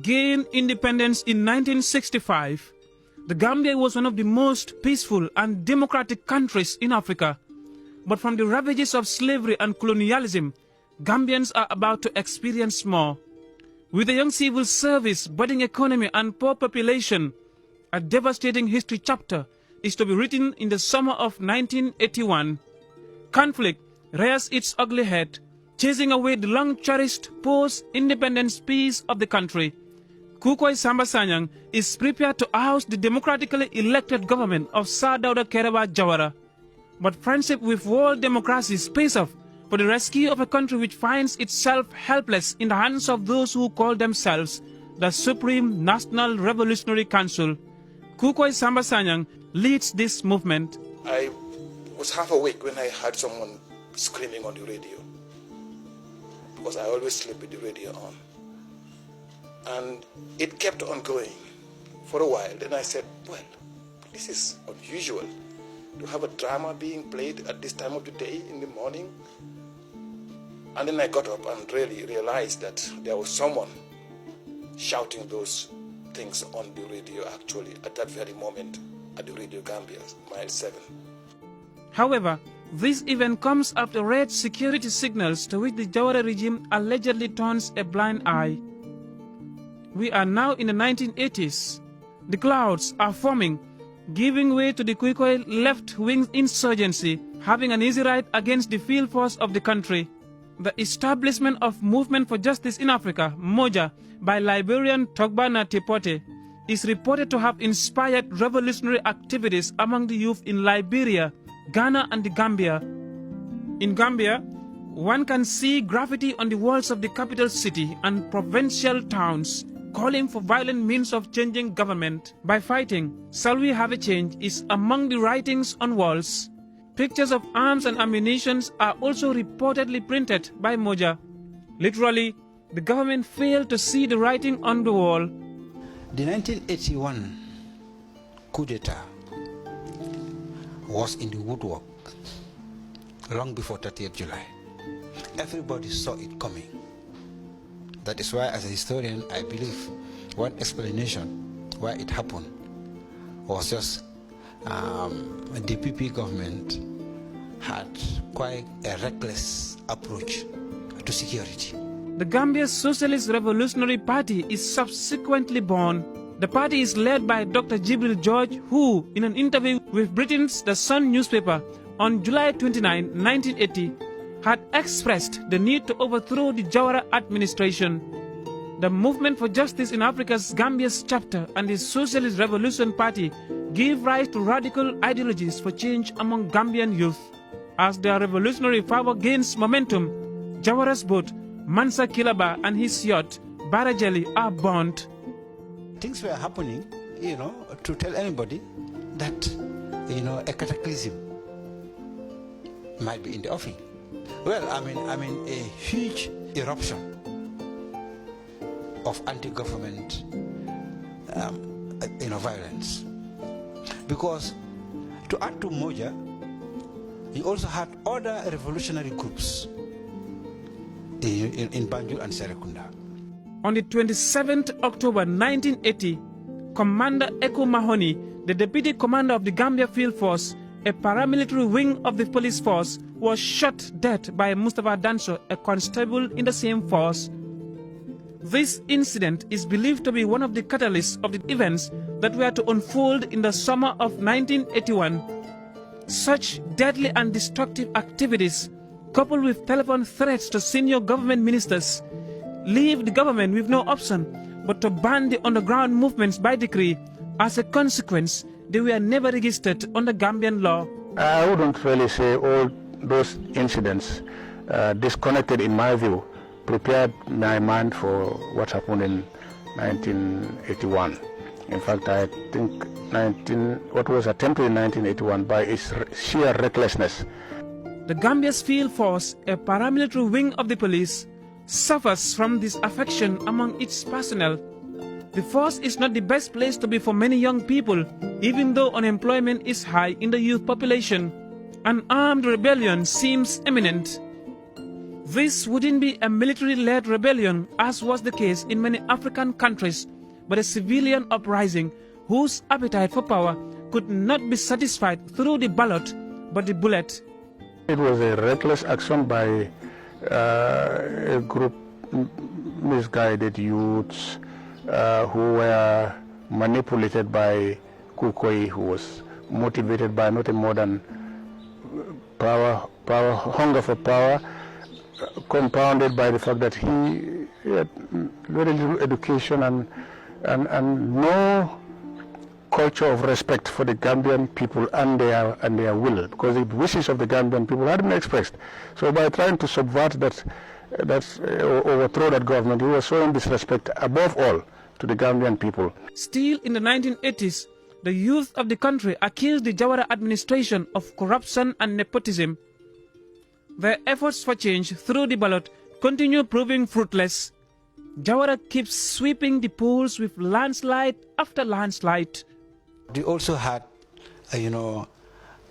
gained independence in 1965, the Gambia was one of the most peaceful and democratic countries in Africa. But from the ravages of slavery and colonialism, Gambians are about to experience more. With a young civil service, budding economy and poor population, a devastating history chapter is to be written in the summer of 1981. Conflict rears its ugly head, chasing away the long-cherished post-independence peace of the country. Kukwai Samba Sanyang is prepared to oust the democratically elected government of Sir Dawda Kiaraba Jawara. But friendship with world democracies pays off for the rescue of a country which finds itself helpless in the hands of those who call themselves the Supreme National Revolutionary Council. Kukwai Samba Sanyang leads this movement. I was half awake when I heard someone screaming on the radio, because I always sleep with the radio on. And it kept on going for a while. Then I said, well, this is unusual to have a drama being played at this time of the day in the morning. And then I got up and really realized that there was someone shouting those things on the radio actually at that very moment at the Radio Gambia, mile 7. However, this event comes after red security signals to which the Jawara regime allegedly turns a blind eye. We are now in the 1980s. The clouds are forming, giving way to the Kukwai left-wing insurgency, having an easy ride against the field force of the country. The establishment of Movement for Justice in Africa, MOJA, by Liberian Togbana Tepote, is reported to have inspired revolutionary activities among the youth in Liberia, Ghana and the Gambia. In Gambia, one can see graffiti on the walls of the capital city and provincial towns, calling for violent means of changing government by fighting. Shall we have a change is among the writings on walls. Pictures of arms and ammunition are also reportedly printed by Moja. Literally, the government failed to see the writing on the wall. The 1981 coup d'etat was in the woodwork long before 30th July. Everybody saw it coming. That is why, as a historian, I believe one explanation why it happened was just the PP government had quite a reckless approach to security. The Gambia Socialist Revolutionary Party is subsequently born. The party is led by Dr. Jibril George, who, in an interview with Britain's The Sun newspaper on July 29, 1980, had expressed the need to overthrow the Jawara administration. The Movement for Justice in Africa's Gambia's chapter and the Socialist Revolution Party give rise to radical ideologies for change among Gambian youth. As their revolutionary fervor gains momentum, Jawara's boat, Mansa Kilaba, and his yacht, Barajeli, are burnt. Things were happening, to tell anybody that, a cataclysm might be in the offing. Well, I mean, a huge eruption of anti-government, violence. Because to add to Moja, he also had other revolutionary groups in Banjul and Serekunda. On the 27th October 1980, Commander Eko Mahoney, the deputy commander of the Gambia Field Force, a paramilitary wing of the police force, was shot dead by Mustafa Danso, a constable in the same force. This incident is believed to be one of the catalysts of the events that were to unfold in the summer of 1981. Such deadly and destructive activities, coupled with telephone threats to senior government ministers, leave the government with no option but to ban the underground movements by decree. As a consequence, they were never registered under Gambian law. I wouldn't really say all those incidents disconnected, in my view, prepared my mind for what happened in 1981. In fact, I think what was attempted in 1981 by its sheer recklessness. The Gambia's Field Force, a paramilitary wing of the police, suffers from disaffection among its personnel. The force is not the best place to be for many young people, even though unemployment is high in the youth population. An armed rebellion seems imminent. This wouldn't be a military-led rebellion, as was the case in many African countries, but a civilian uprising whose appetite for power could not be satisfied through the ballot but the bullet. It was a reckless action by a group misguided youths who were manipulated by Kukoi, who was motivated by nothing more than hunger for power, compounded by the fact that he had very little education and no culture of respect for the Gambian people and their will, because the wishes of the Gambian people had been expressed. So by trying to subvert that, overthrow that government, he was showing disrespect above all to the Gambian people. Still in the 1980s, the youth of the country accused the Jawara administration of corruption and nepotism. Their efforts for change through the ballot continue proving fruitless. Jawara keeps sweeping the polls with landslide after landslide. They also had,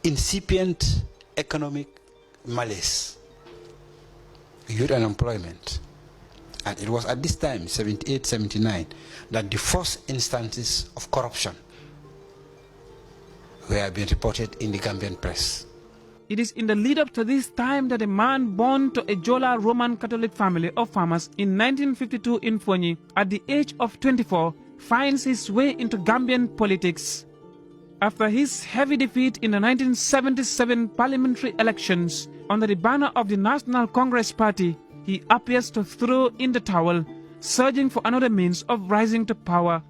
incipient economic malaise, youth unemployment. And it was at this time, 78, 79, that the first instances of corruption were being reported in the Gambian press. It is in the lead-up to this time that a man born to a Jola Roman Catholic family of farmers in 1952 in Fonyi, at the age of 24, finds his way into Gambian politics. After his heavy defeat in the 1977 parliamentary elections under the banner of the National Congress Party, he appears to throw in the towel, searching for another means of rising to power.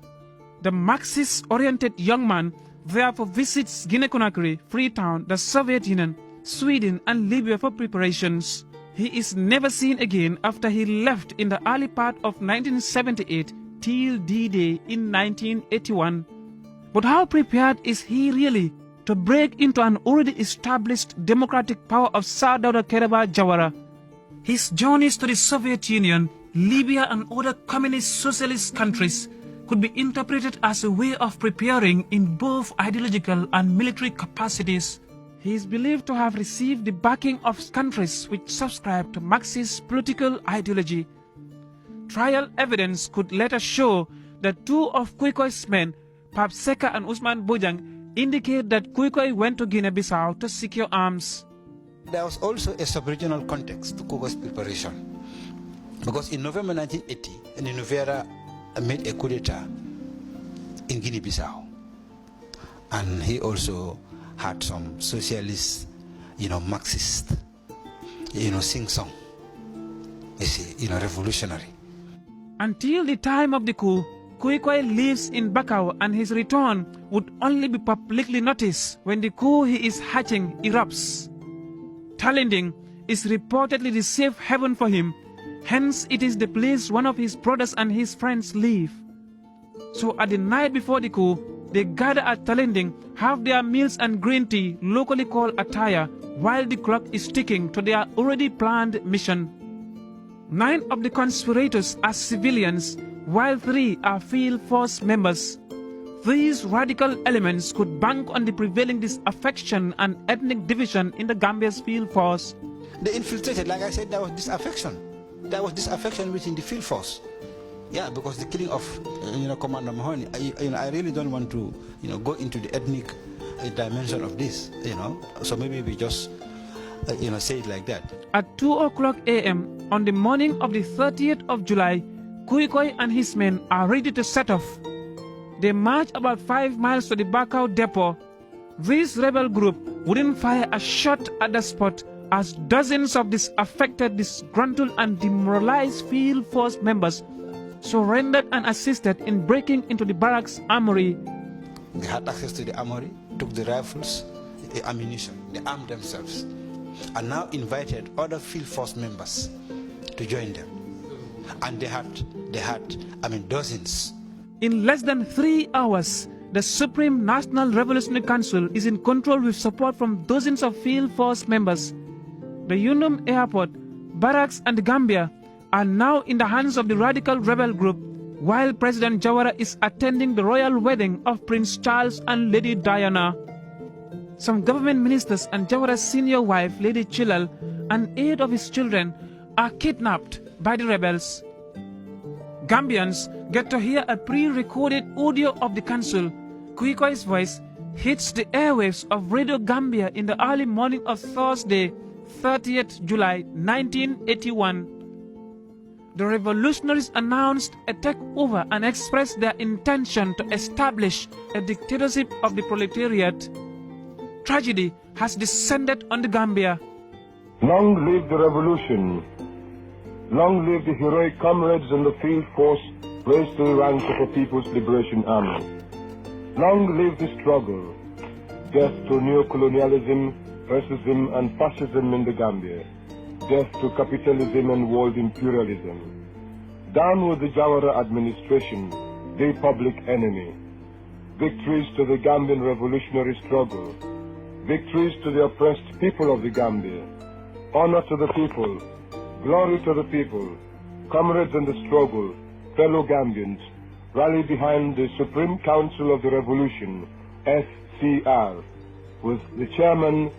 The Marxist-oriented young man therefore visits Guinea-Conakry, Freetown, the Soviet Union, Sweden and Libya for preparations. He is never seen again after he left in the early part of 1978 till D-Day in 1981. But how prepared is he really to break into an already established democratic power of Sir Dawda Kiaraba Jawara? His journeys to the Soviet Union, Libya and other communist socialist countries could be interpreted as a way of preparing in both ideological and military capacities. He is believed to have received the backing of countries which subscribe to Marxist political ideology. Trial evidence could later show that two of Kuikoi's men, Pap Seka and Usman Bojang, indicate that Kuikoi went to Guinea-Bissau to secure arms. There was also a sub-regional context to Kuikoi's preparation, because in November 1980, Nuvera made a coup d'etat in Guinea-Bissau, and he also had some socialist, Marxist, sing-song, revolutionary. Until the time of the coup, Kuikoi lives in Bakau, and his return would only be publicly noticed when the coup he is hatching erupts. Talending is reportedly the safe haven for him. Hence, it is the place one of his brothers and his friends live. So at the night before the coup, they gather at Talending, have their meals and green tea, locally called attaya, while the clock is ticking to their already planned mission. 9 of the conspirators are civilians, while 3 are field force members. These radical elements could bank on the prevailing disaffection and ethnic division in the Gambia's field force. They infiltrated, like I said, there was disaffection. There was disaffection within the field force. Yeah, because the killing of, Commander Mahoney, I really don't want to, go into the ethnic dimension of this, So maybe we just, say it like that. At 2:00 a.m. on the morning of the 30th of July, Kuikoi and his men are ready to set off. They march about 5 miles to the Bakau depot. This rebel group wouldn't fire a shot at the spot, as dozens of disaffected, disgruntled and demoralized field force members surrendered and assisted in breaking into the barracks armory. They had access to the armory, took the rifles, the ammunition, they armed themselves, and now invited other field force members to join them. And they had dozens. In less than 3 hours, the Supreme National Revolutionary Council is in control with support from dozens of field force members. The Unum Airport, barracks and Gambia are now in the hands of the radical rebel group, while President Jawara is attending the royal wedding of Prince Charles and Lady Diana. Some government ministers and Jawara's senior wife, Lady Chilal, and 8 of his children are kidnapped by the rebels. Gambians get to hear a pre-recorded audio of the council. Kuikoi's voice hits the airwaves of Radio Gambia in the early morning of Thursday, 30th July 1981. The revolutionaries announced a takeover and expressed their intention to establish a dictatorship of the proletariat. Tragedy has descended on the Gambia. Long live the revolution. Long live the heroic comrades in the field force raised to the ranks of the People's Liberation Army. Long live the struggle. Death to neocolonialism, racism and fascism in the Gambia. Death to capitalism and world imperialism. Down with the Jawara administration, the public enemy. Victories to the Gambian revolutionary struggle. Victories to the oppressed people of the Gambia. Honor to the people. Glory to the people. Comrades in the struggle, fellow Gambians, rally behind the Supreme Council of the Revolution, SCR, with the chairman,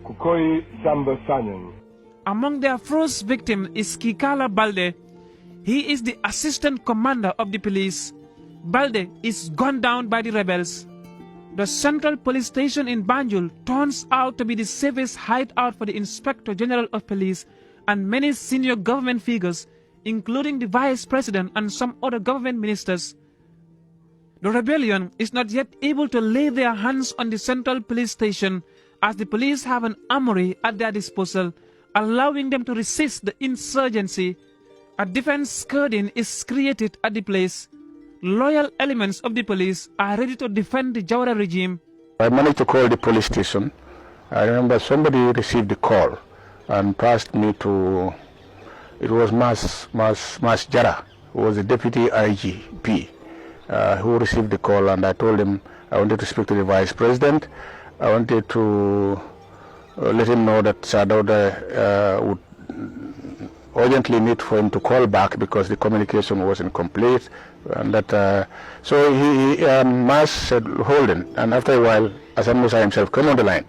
Kukoi Samba Sanyang. Among their first victim is Kikala Balde. He is the assistant commander of the police. Balde is gunned down by the rebels. The Central Police Station in Banjul turns out to be the safest hideout for the Inspector General of Police and many senior government figures, including the Vice President and some other government ministers. The rebellion is not yet able to lay their hands on the Central Police Station, as the police have an armory at their disposal, allowing them to resist the insurgency. A defense screen is created at the place. Loyal elements of the police are ready to defend the Jawara regime. I managed to call the police station. I remember somebody received the call and passed me to, it was Mas Jara, who was the deputy IGP, who received the call, and I told him I wanted to speak to the vice president. I wanted to let him know that Dawda would urgently need for him to call back because the communication wasn't complete, and that so Mas said hold on, and after a while Hassan Musa himself came on the line.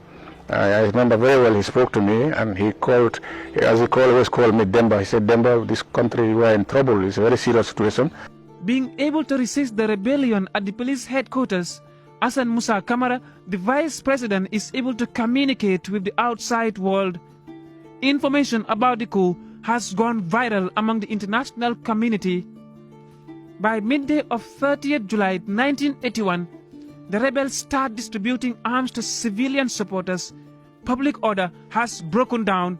I remember very well he spoke to me, and he called, as he always called me Demba. He said, Demba, this country, we are in trouble. It's a very serious situation. Being able to resist the rebellion at the police headquarters, Hassan Musa Kamara, the vice president, is able to communicate with the outside world. Information about the coup has gone viral among the international community. By midday of 30th July 1981, the rebels start distributing arms to civilian supporters. Public order has broken down.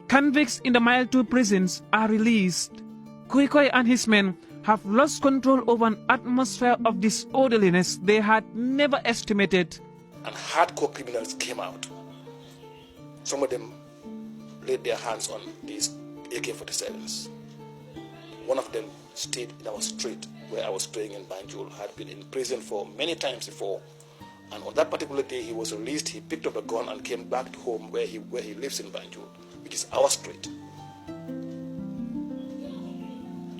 Convicts in the Mile 2 prisons are released. Kuikoi and his men have lost control over an atmosphere of disorderliness they had never estimated. And hardcore criminals came out. Some of them laid their hands on these AK-47s. One of them stayed in our street where I was staying in Banjul, had been in prison for many times before. And on that particular day he was released, he picked up a gun and came back to home where he lives in Banjul, which is our street.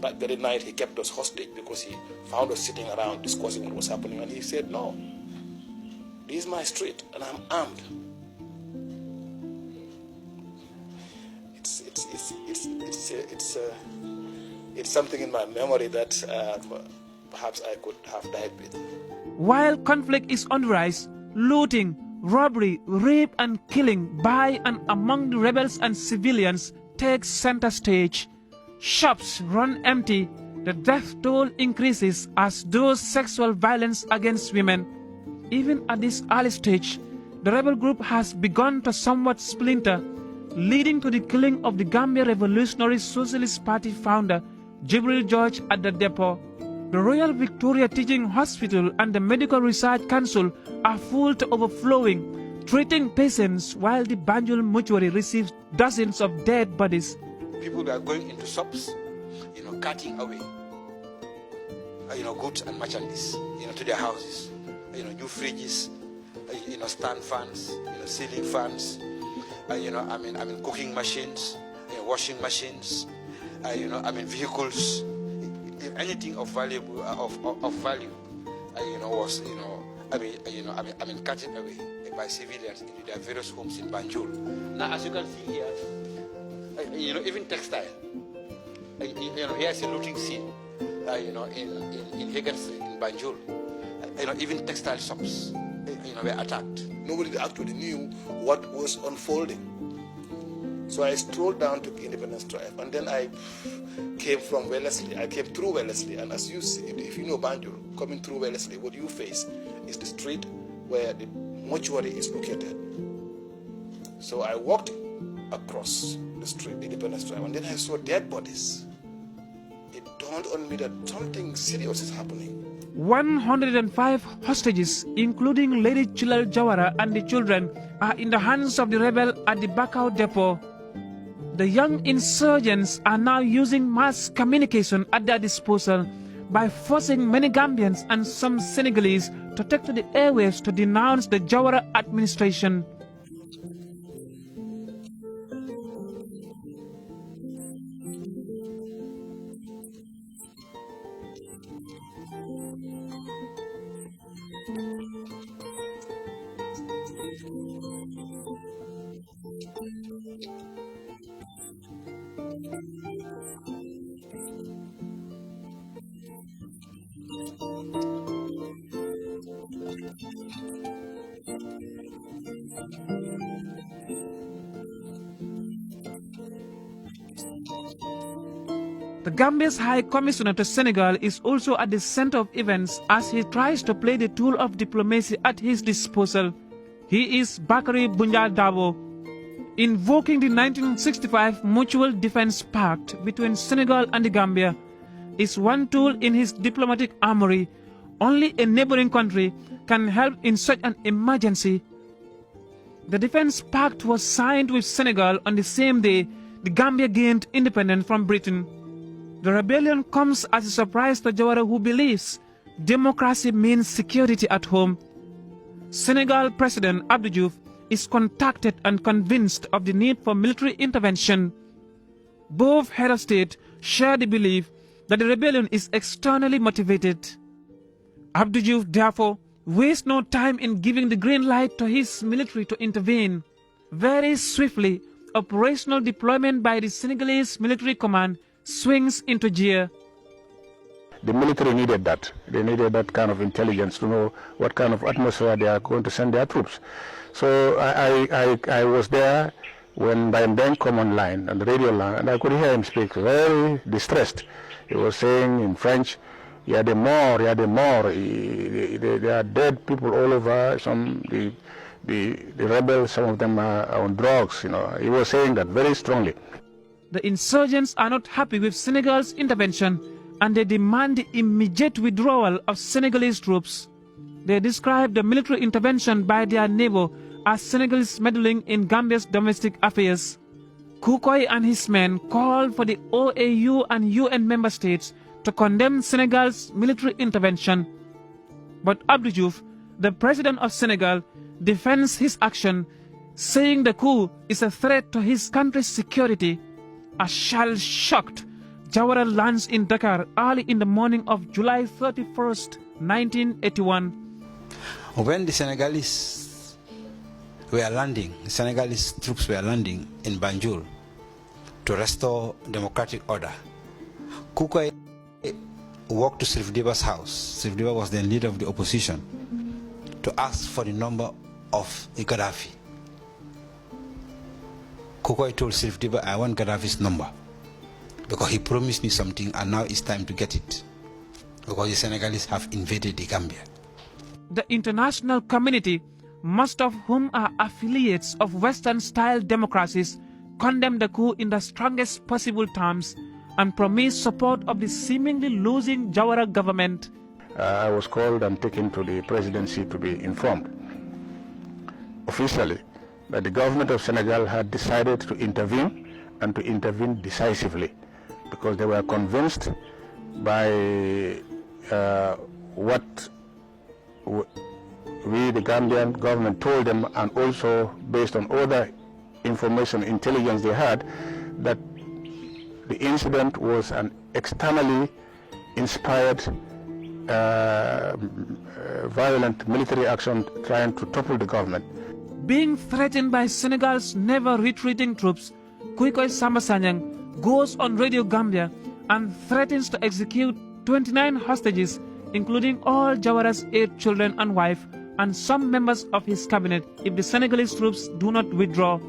That very night he kept us hostage because he found us sitting around discussing what was happening, and he said, no, this is my street and I'm armed. It's something in my memory that perhaps I could have died with. While conflict is on the rise, looting, robbery, rape and killing by and among the rebels and civilians takes center stage. Shops run empty. The death toll increases as does sexual violence against women. Even at this early stage, the rebel group has begun to somewhat splinter, leading to the killing of the Gambia Revolutionary Socialist Party founder, Jibril George, at the depot. The Royal Victoria Teaching Hospital and the Medical Research Council are full to overflowing, treating patients while the Banjul mortuary receives dozens of dead bodies. People are going into shops, cutting away, goods and merchandise, to their houses. New fridges, stand fans, ceiling fans, cooking machines, washing machines, vehicles, anything of value, was, cutting away by civilians into their various homes in Banjul. Now, as you can see here, even textile. Here's a looting scene, in Higgins, in Banjul. Even textile shops, were attacked. Nobody actually knew what was unfolding. So I strolled down to Independence Drive, and then I came from Wellesley. I came through Wellesley, and as you see, if you know Banjul, coming through Wellesley, what you face is the street where the mortuary is located. So I walked across the street, Independence Drive, and then I saw dead bodies. It dawned on me that something serious is happening. 105 hostages, including Lady Chilal Jawara and the children, are in the hands of the rebel at the Bakau depot. The young insurgents are now using mass communication at their disposal by forcing many Gambians and some Senegalese to take to the airwaves to denounce the Jawara administration. The Gambia's High Commissioner to Senegal is also at the center of events as he tries to play the tool of diplomacy at his disposal. He is Bakary Bunjal Dabo. Invoking the 1965 Mutual Defense Pact between Senegal and the Gambia is one tool in his diplomatic armory. Only a neighboring country can help in such an emergency. The Defense Pact was signed with Senegal on the same day the Gambia gained independence from Britain. The rebellion comes as a surprise to Jawara, who believes democracy means security at home. Senegal President Abdou Diouf is contacted and convinced of the need for military intervention. Both head of state share the belief that the rebellion is externally motivated. Abdou Diouf therefore wastes no time in giving the green light to his military to intervene. Very swiftly, operational deployment by the Senegalese military command swings into gear. The military needed that. They needed that kind of intelligence to know what kind of atmosphere they are going to send their troops. So I was there when Bayam come online on the radio line, and I could hear him speak very distressed. He was saying in French, "Il y a des morts, il y a des morts. There are dead people all over. The rebels, some of them are on drugs." He was saying that very strongly. The insurgents are not happy with Senegal's intervention, and they demand the immediate withdrawal of Senegalese troops. They describe the military intervention by their neighbor as Senegalese meddling in Gambia's domestic affairs. Kukoy and his men call for the OAU and UN member states to condemn Senegal's military intervention. But Abdou Diouf, the president of Senegal, defends his action, saying the coup is a threat to his country's security. A shell-shocked Jawara lands in Dakar early in the morning of July 31st, 1981. When the Senegalese were landing, the Senegalese troops were landing in Banjul to restore democratic order, Kukoy walked to Sirif Diba's house. Sirif Diba was then leader of the opposition, to ask for the number of Gaddafi. Kukoy told Sirif Diba, "I want Gaddafi's number because he promised me something and now it's time to get it because the Senegalese have invaded the Gambia." The international community, most of whom are affiliates of Western-style democracies, condemned the coup in the strongest possible terms and promised support of the seemingly losing Jawara government. I was called and taken to the presidency to be informed officially that the government of Senegal had decided to intervene and to intervene decisively because they were convinced by what we, the Gambian government, told them, and also based on other information, intelligence they had, that the incident was an externally inspired violent military action trying to topple the government. Being threatened by Senegal's never-retreating troops, Kuikoy Samba Sanyang, goes on Radio Gambia and threatens to execute 29 hostages, including all Jawara's 8 children and wife, and some members of his cabinet if the Senegalese troops do not withdraw.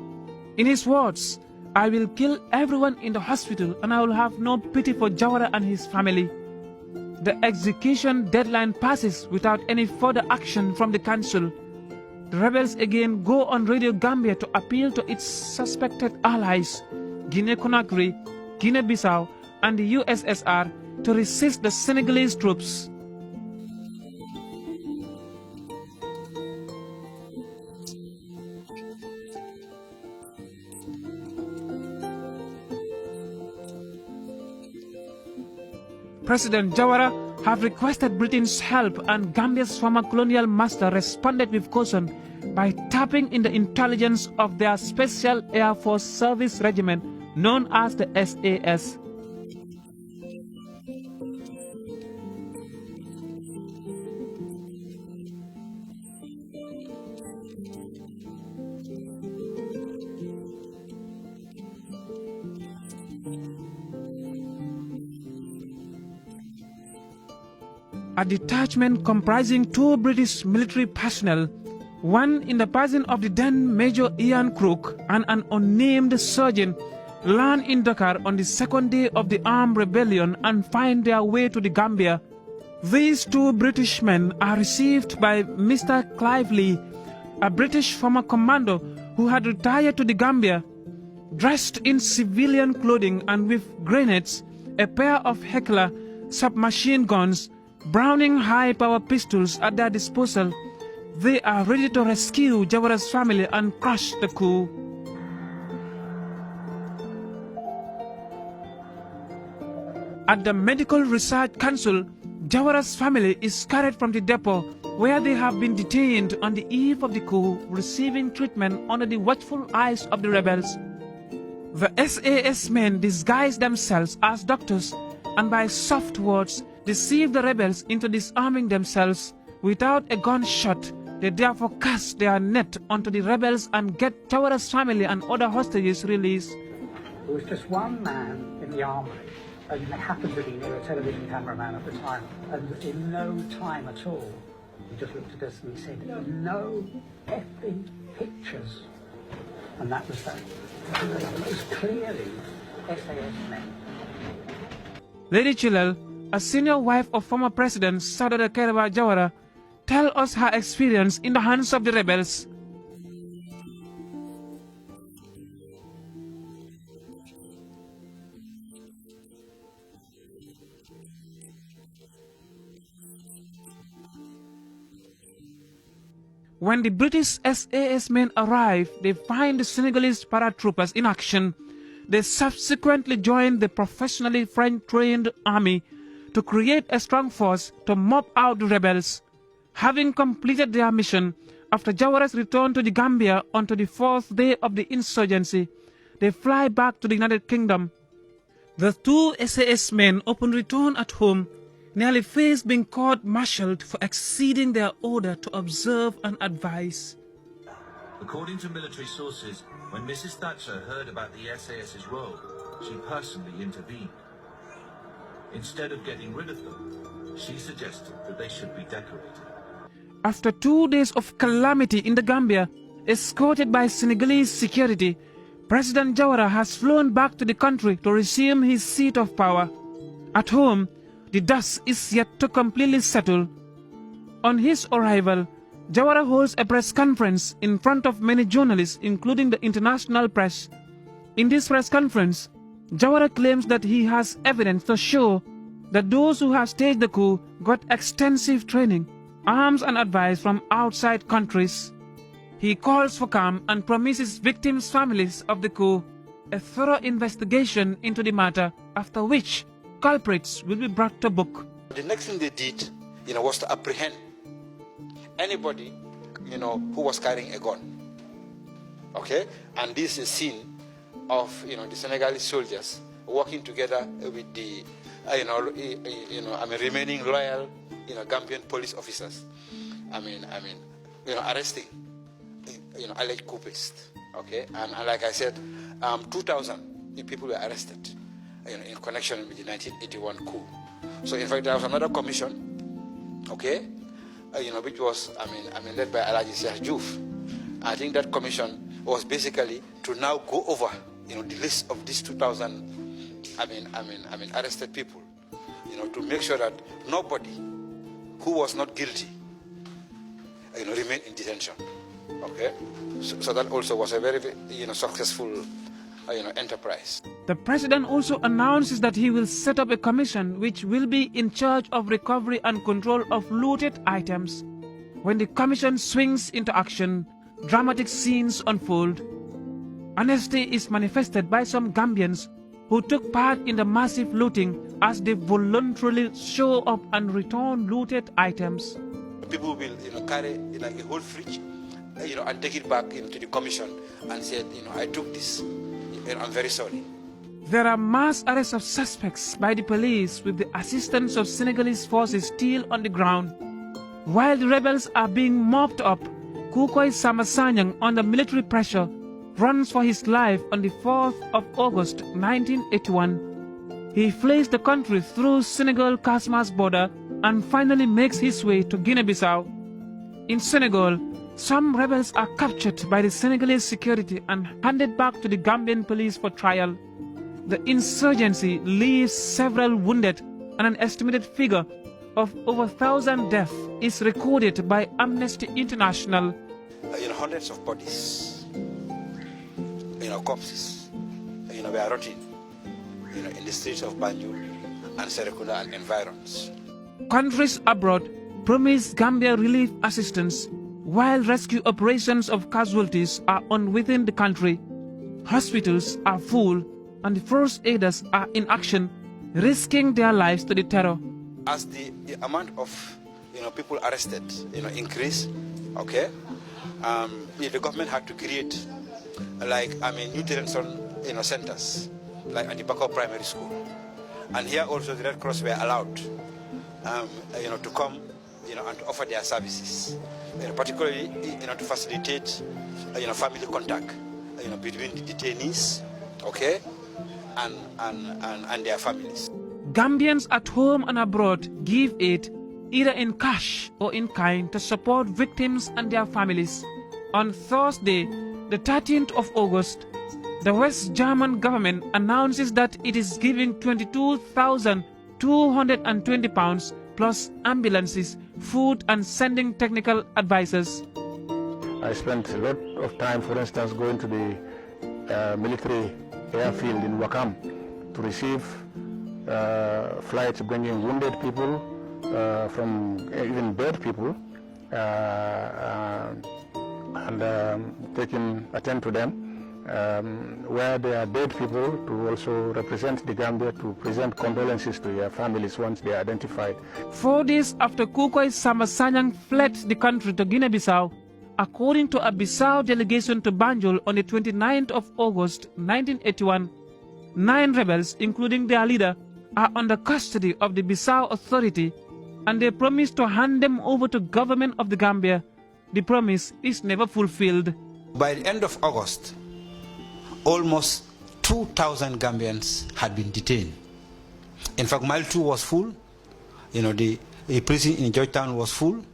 In his words, "I will kill everyone in the hospital and I will have no pity for Jawara and his family." The execution deadline passes without any further action from the council. The rebels again go on Radio Gambia to appeal to its suspected allies, Guinea-Conakry, Guinea-Bissau, and the USSR, to resist the Senegalese troops. President Jawara have requested Britain's help, and Gambia's former colonial master responded with caution by tapping in the intelligence of their Special Air Force Service Regiment known as the SAS. A detachment comprising 2 British military personnel, one in the person of the then Major Ian Crook and an unnamed surgeon, land in Dakar on the 2nd day of the armed rebellion and find their way to the Gambia. These 2 British men are received by Mr. Clive Lee, a British former commando who had retired to the Gambia. Dressed in civilian clothing and with grenades, a pair of Heckler submachine guns, Browning high-power pistols at their disposal, they are ready to rescue Jawara's family and crush the coup. At the Medical Research Council, Jawara's family is carried from the depot where they have been detained on the eve of the coup, receiving treatment under the watchful eyes of the rebels. The SAS men disguise themselves as doctors and by soft words deceive the rebels into disarming themselves. Without a gunshot, they therefore cast their net onto the rebels and get Jawara's family and other hostages released. There was just one man in the army, and he happened to be near a television cameraman at the time, and in no time at all, he just looked at us and he said, "No effing pictures." And that was that. It was clearly SAS men. Lady Chilel, a senior wife of former President Dawda Kiaraba Jawara, tell us her experience in the hands of the rebels. When the British SAS men arrive, they find the Senegalese paratroopers in action. They subsequently join the professionally French-trained army to create a strong force to mop out the rebels. Having completed their mission, after Jawara's return to the Gambia onto the 4th day of the insurgency, they fly back to the United Kingdom. The 2 SAS men upon return at home nearly faced being court-martialed for exceeding their order to observe and advise. According to military sources, when Mrs. Thatcher heard about the SAS's role, she personally intervened. Instead of getting rid of them, she suggested that they should be decorated. After 2 days of calamity in the Gambia, escorted by Senegalese security, President Jawara has flown back to the country to resume his seat of power. At home, the dust is yet to completely settle. On his arrival, Jawara holds a press conference in front of many journalists, including the international press. In this press conference, Jawara claims that he has evidence to show that those who have staged the coup got extensive training, arms and advice from outside countries. He calls for calm and promises victims' families of the coup a thorough investigation into the matter, after which culprits will be brought to book. The next thing they did, was to apprehend anybody, who was carrying a gun. Okay? And this is a scene of, the Senegalese soldiers working together with the, remaining loyal, Gambian police officers. Arresting, alleged coupists. Okay? And like I said, 2,000 people were arrested in connection with the 1981 coup. So in fact, there was another commission, okay, which was, led by Alaji Siah Juf. I think that commission was basically to now go over, the list of these 2,000, arrested people, to make sure that nobody who was not guilty, remained in detention. Okay, so that also was a very, successful, enterprise. The president also announces that he will set up a commission which will be in charge of recovery and control of looted items. When the commission swings into action, dramatic scenes unfold. Honesty is manifested by some Gambians who took part in the massive looting as they voluntarily show up and return looted items. People will, carry like a whole fridge, and take it back into the commission and said, I took this, and I'm very sorry. There are mass arrests of suspects by the police with the assistance of Senegalese forces still on the ground. While the rebels are being mopped up, Kukoi Samasanyang, under military pressure, runs for his life on the 4th of August 1981. He flees the country through Senegal-Casamance border and finally makes his way to Guinea-Bissau. In Senegal, some rebels are captured by the Senegalese security and handed back to the Gambian police for trial. The insurgency leaves several wounded, and an estimated figure of over 1,000 deaths is recorded by Amnesty International. Hundreds of bodies, corpses, were rotting, in the streets of Banjul and Serekunda and environs. Countries abroad promise Gambia relief assistance, while rescue operations of casualties are on within the country. Hospitals are full, and the first aiders are in action, risking their lives to the terror. As the amount of people arrested increase, okay, the government had to create new detention centers like at the Bakau Primary School, and here also the Red Cross were allowed to come and to offer their services, particularly to facilitate family contact between the detainees, okay, and their families. Gambians at home and abroad give aid, either in cash or in kind, to support victims and their families. On Thursday, the 13th of August, the West German government announces that it is giving £22,220 plus ambulances, food, and sending technical advisors. I spent a lot of time, for instance, going to the military airfield in Wakam to receive flights bringing wounded people, from even dead people, and attend to them. Where there are dead people, to also represent the Gambia, to present condolences to their families once they are identified. 4 days after Kukoi Samasanyang fled the country to Guinea-Bissau, according to a Bissau delegation to Banjul on the 29th of August 1981, 9 rebels, including their leader, are under custody of the Bissau authority, and they promise to hand them over to government of the Gambia. The promise is never fulfilled. By the end of August, almost 2,000 Gambians had been detained. In fact, Mile 2 was full. The prison in Georgetown was full.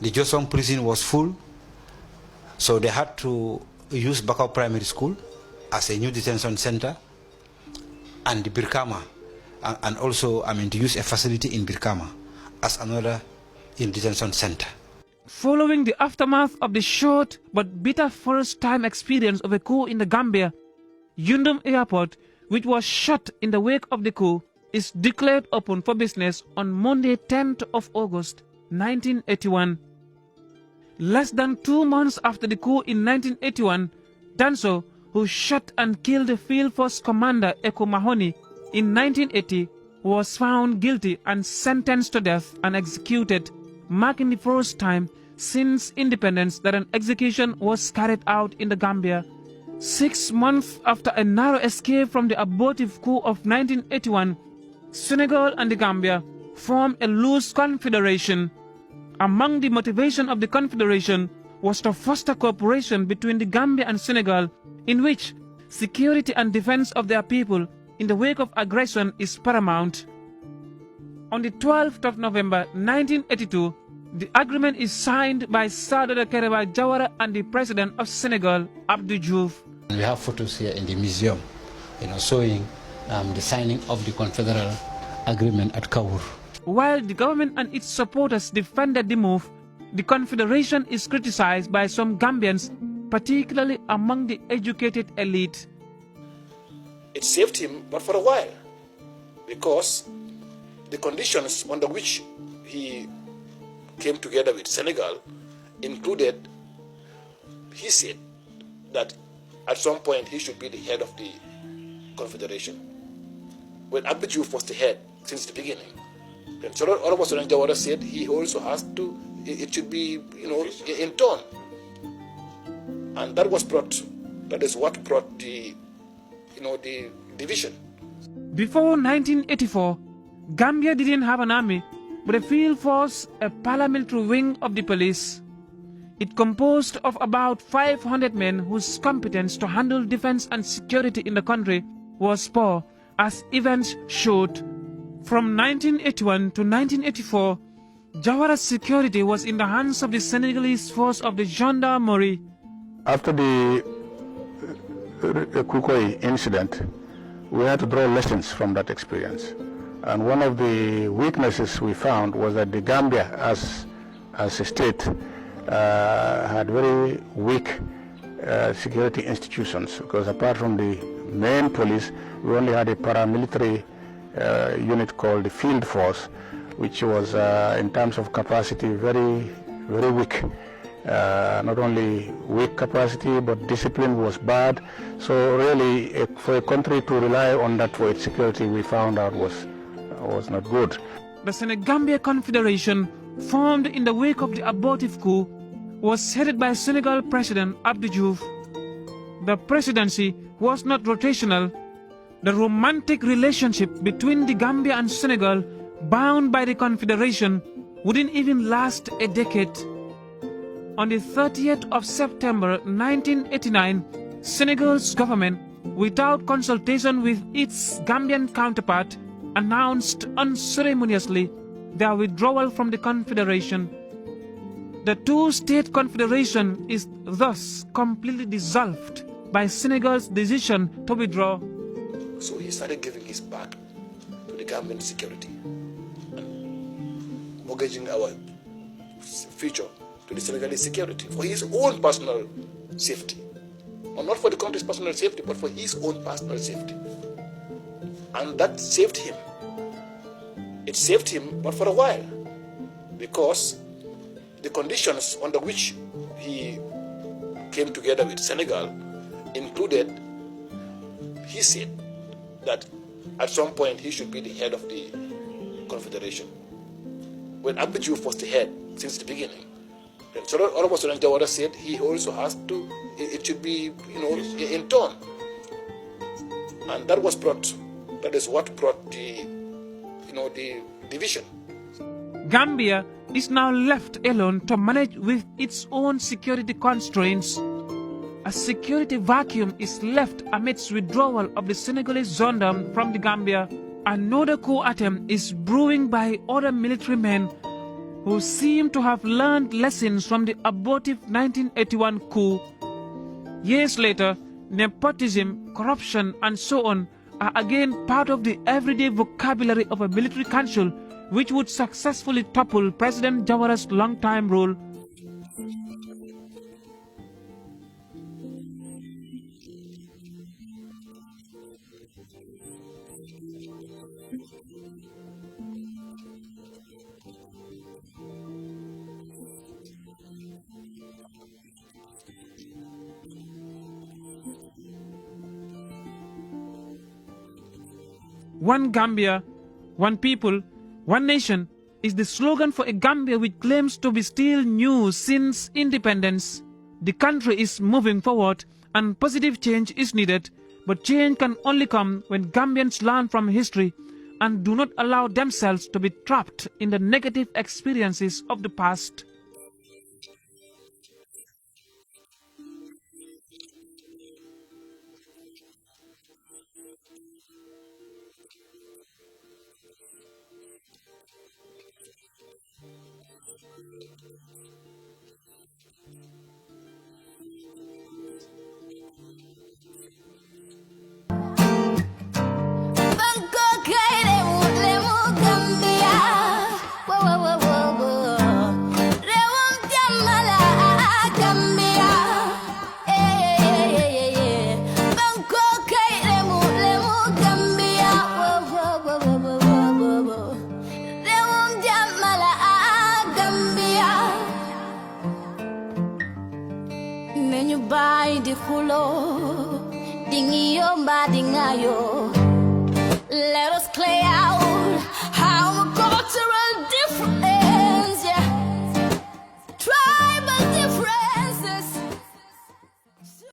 The Josong prison was full. So they had to use Bakau Primary School as a new detention center, and the Birkama, and also, to use a facility in Birkama as another detention center. Following the aftermath of the short but bitter first-time experience of a coup in the Gambia, Yundum Airport, which was shut in the wake of the coup, is declared open for business on Monday 10th of August 1981. Less than 2 months after the coup in 1981, Danso, who shot and killed the Field Force Commander Eko Mahoney in 1980, was found guilty and sentenced to death and executed, marking the first time since independence that an execution was carried out in the Gambia. 6 months after a narrow escape from the abortive coup of 1981, Senegal and the Gambia formed a loose confederation. Among the motivation of the confederation was to foster cooperation between the Gambia and Senegal, in which security and defense of their people in the wake of aggression is paramount. On the 12th of November 1982, the agreement is signed by Dawda Kiaraba Jawara and the President of Senegal, Abdou Diouf. We have photos here in the museum, showing the signing of the confederal agreement at Kawur. While the government and its supporters defended the move, the Confederation is criticized by some Gambians, particularly among the educated elite. It saved him, but for a while, because the conditions under which he came together with Senegal included, he said that at some point he should be the head of the Confederation. When Abdou Diouf was the head since the beginning, then all of a sudden Jawara said he also has to, it should be, in turn. And that is what brought the division. Before 1984, Gambia didn't have an army, but a field force, a paramilitary wing of the police. It composed of about 500 men whose competence to handle defense and security in the country was poor, as events showed. From 1981 to 1984, Jawara's security was in the hands of the Senegalese force of the gendarmerie. After the Kukoi incident, we had to draw lessons from that experience. And one of the weaknesses we found was that the Gambia as a state had very weak security institutions, because apart from the main police, we only had a paramilitary unit called the field force, which was in terms of capacity very, very weak. Not only weak capacity, but discipline was bad. So really, for a country to rely on that for its security, we found out was not good. The Senegambia Confederation, formed in the wake of the abortive coup, was headed by Senegal President Abdou Diouf. The presidency was not rotational. The romantic relationship between the Gambia and Senegal, bound by the Confederation, wouldn't even last a decade. On the 30th of September 1989, Senegal's government, without consultation with its Gambian counterpart, announced unceremoniously their withdrawal from the Confederation. The two-state confederation is thus completely dissolved by Senegal's decision to withdraw. So he started giving his back to the Gambian security and mortgaging our future to the Senegalese security for his own personal safety. Or not for the country's personal safety, but for his own personal safety. And that saved him. It saved him, but for a while, because the conditions under which he came together with Senegal included, he said that at some point he should be the head of the Confederation. When Abdou Diouf was the head since the beginning, then all of a sudden Jawara said he also has to, it should be, in turn. And that is what brought the division. Gambia is now left alone to manage with its own security constraints. A security vacuum is left amidst withdrawal of the Senegalese gendarme from the Gambia. Another coup attempt is brewing by other military men who seem to have learned lessons from the abortive 1981 coup. Years later, nepotism, corruption, and so on are again part of the everyday vocabulary of a military council which would successfully topple President Jawara's long-time rule. One Gambia, one people, one nation is the slogan for a Gambia which claims to be still new since independence. The country is moving forward and positive change is needed, but change can only come when Gambians learn from history and do not allow themselves to be trapped in the negative experiences of the past. Let us clear